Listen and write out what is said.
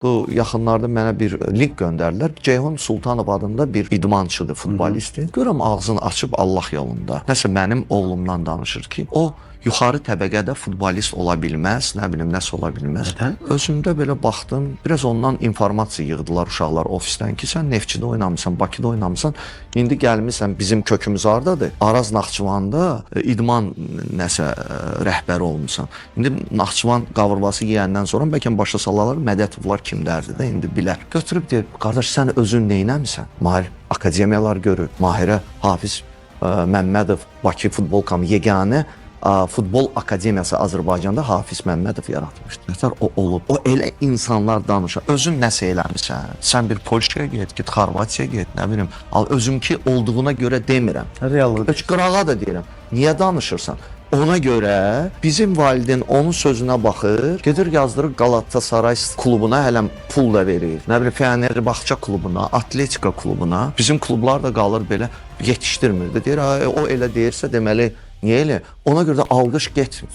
Bu yaxınlarda mənə bir link göndərdilər. Ceyhun Sultanov adında bir idmançıdır, futbolistdir. Görürəm ağzını açıb Allah yolunda. Nəsə mənim oğlumdan danışır ki, o yuxarı təbəqədə futbolist ola bilməz, nə bilim nəsə ola bilməz. Özümdə belə baxdım, biraz ondan informasiya yığdılar uşaqlar ofisdən ki, sən Neftçidə oynamısan, Bakıda oynamısan, indi gəlmisən, bizim kökümüz hardadır? Araz Naxçıvanda idman nəsə rəhbəri olmusan. İndi Naxçıvan qavurması yeyəndən sonra bəlkə başa salarlar, Mədətovlar kimlərdir də indi bilər. Götürüb deyir, qardaş sən özün neynəmisən? Mahir akademiyalar görür, Mahirə Hafiz Məmmədov Bakı Futbol Komitəsi yeganə Futbol Akademiyası Azərbaycanda Hafiz Məmmədov yaratmışdır. Nətər o olub? O elə insanlar danışır. Özün nəsə eləmisən? Sən bir Polşaya git Xorvatiyaya get, nə bilim. Özümki olduğuna görə demirəm. Reallıdır. Heç qırağa da deyirəm. Niyə danışırsan? Ona görə bizim valideyn onun sözünə baxır, gedir yazdırır Galatasaray klubuna, hələ pul da verir. Nə bilim Fenerbahçe klubuna, Atletika klubuna. Bizim klublar da qalır belə yetişdirmir. Deyir, o elə deyirsə deməli niyə elə? Ona görə də alqış getmir.